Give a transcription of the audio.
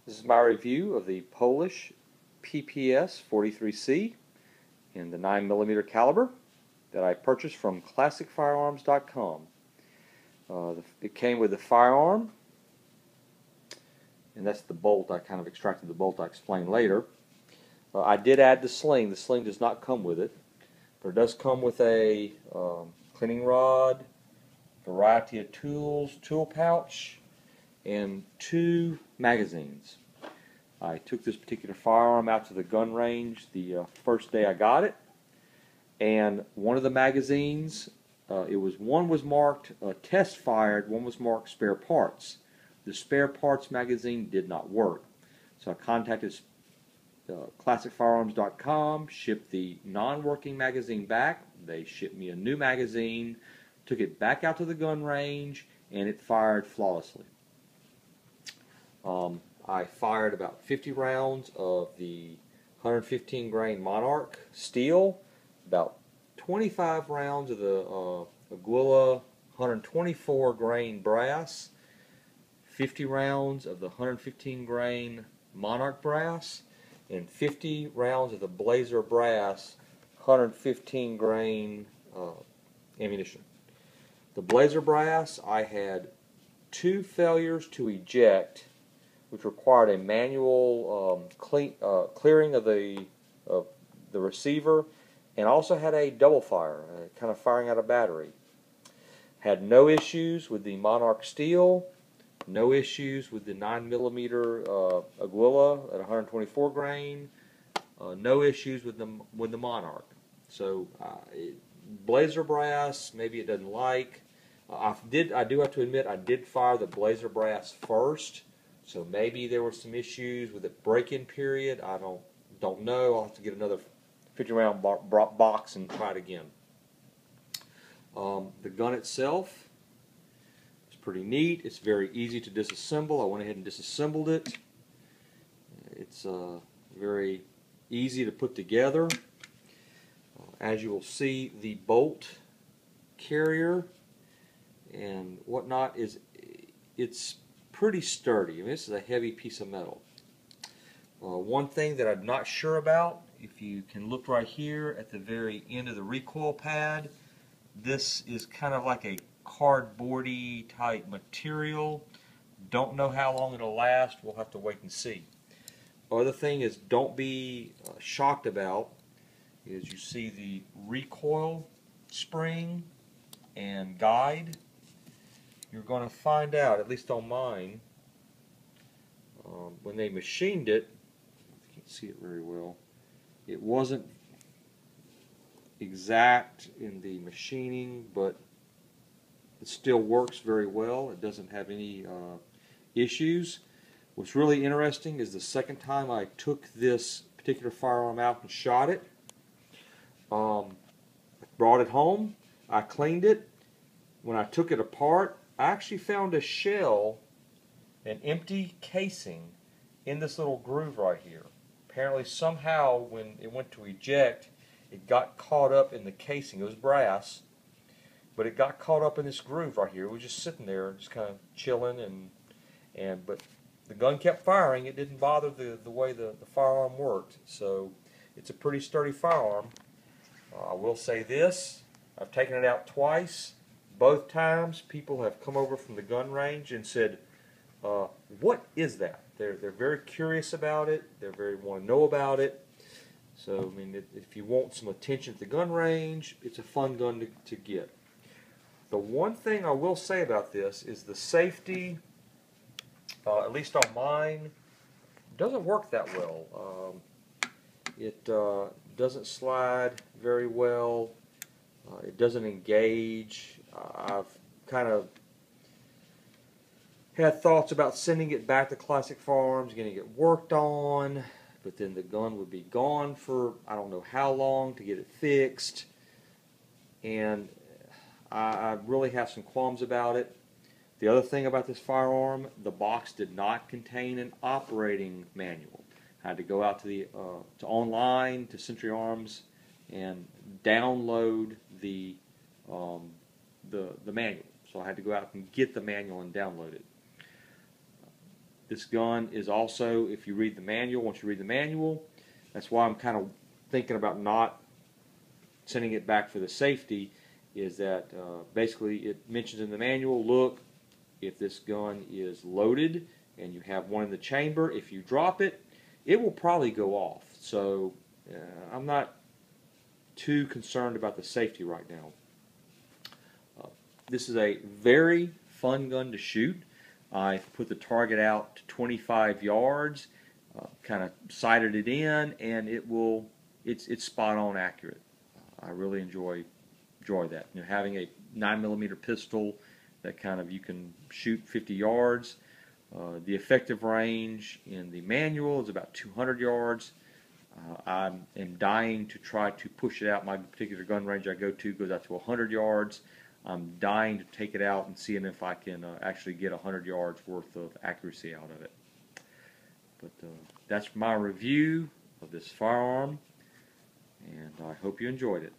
This is my review of the Polish PPS 43C in the 9mm caliber that I purchased from ClassicFireArms.com. It came with the firearm, and that's the bolt. I kind of extracted the bolt. I explain later. I did add the sling. The sling does not come with it, but it does come with a cleaning rod, variety of tools, tool pouch, and 2 magazines. I took this particular firearm out to the gun range the first day I got it, and one of the magazines, one was marked test fired, one was marked spare parts. The spare parts magazine did not work, so I contacted ClassicFireArms.com, shipped the non-working magazine back. They shipped me a new magazine, took it back out to the gun range, and it fired flawlessly. I fired about 50 rounds of the 115 grain Monarch steel, about 25 rounds of the Aguila 124 grain brass, 50 rounds of the 115 grain Monarch brass, and 50 rounds of the Blazer brass 115 grain ammunition. The Blazer brass, I had 2 failures to eject, which required a manual clearing of the receiver, and also had a double fire, kind of firing out a battery. Had no issues with the Monarch steel, no issues with the 9mm Aguila at 124 grain, no issues with the Monarch. So Blazer brass, maybe it doesn't like. I do have to admit, I did fire the Blazer brass first. So maybe there were some issues with the break-in period. I don't know. I'll have to get another 50-round box and try it again. The gun itself is pretty neat. It's very easy to disassemble. I went ahead and disassembled it. It's very easy to put together. As you will see, the bolt carrier and whatnot it's pretty sturdy. I mean, this is a heavy piece of metal. One thing that I'm not sure about, if you can look right here at the very end of the recoil pad, this is kind of like a cardboardy type material. Don't know how long it'll last. We'll have to wait and see. Other thing is, don't be shocked about is you see the recoil spring and guide. You're going to find out, at least on mine, when they machined it, you can't see it very well, it wasn't exact in the machining, but it still works very well. It doesn't have any issues. What's really interesting is the second time I took this particular firearm out and shot it, I brought it home, I cleaned it. When I took it apart, I actually found a shell, an empty casing, in this little groove right here. Apparently somehow when it went to eject, it got caught up in the casing. It was brass, but it got caught up in this groove right here. It was just sitting there, just kind of chilling, but the gun kept firing. It didn't bother the way the firearm worked. So it's a pretty sturdy firearm. I will say this, I've taken it out twice. Both times people have come over from the gun range and said, what is that? They're very curious about it. They want to know about it. So I mean, if you want some attention at the gun range, it's a fun gun to get. The one thing I will say about this is the safety, at least on mine, doesn't work that well. It doesn't slide very well. It doesn't engage. I've kind of had thoughts about sending it back to Classic Firearms, getting it worked on, but then the gun would be gone for I don't know how long to get it fixed, and I really have some qualms about it. The other thing about this firearm, the box did not contain an operating manual. I had to go out to online to Century Arms and download the manual. So I had to go out and get the manual and download it. This gun is also, if you read the manual, once you read the manual, that's why I'm kind of thinking about not sending it back for the safety, is that basically it mentions in the manual, look, if this gun is loaded and you have one in the chamber, if you drop it, it will probably go off. So I'm not too concerned about the safety right now. This is a very fun gun to shoot. I put the target out to 25 yards, kind of sighted it in, and it's spot on accurate. I really enjoy that. You know, having a 9mm pistol that kind of you can shoot 50 yards. The effective range in the manual is about 200 yards. I am dying to try to push it out. My particular gun range I go to goes out to 100 yards. I'm dying to take it out and seeing if I can actually get 100 yards worth of accuracy out of it. But that's my review of this firearm, and I hope you enjoyed it.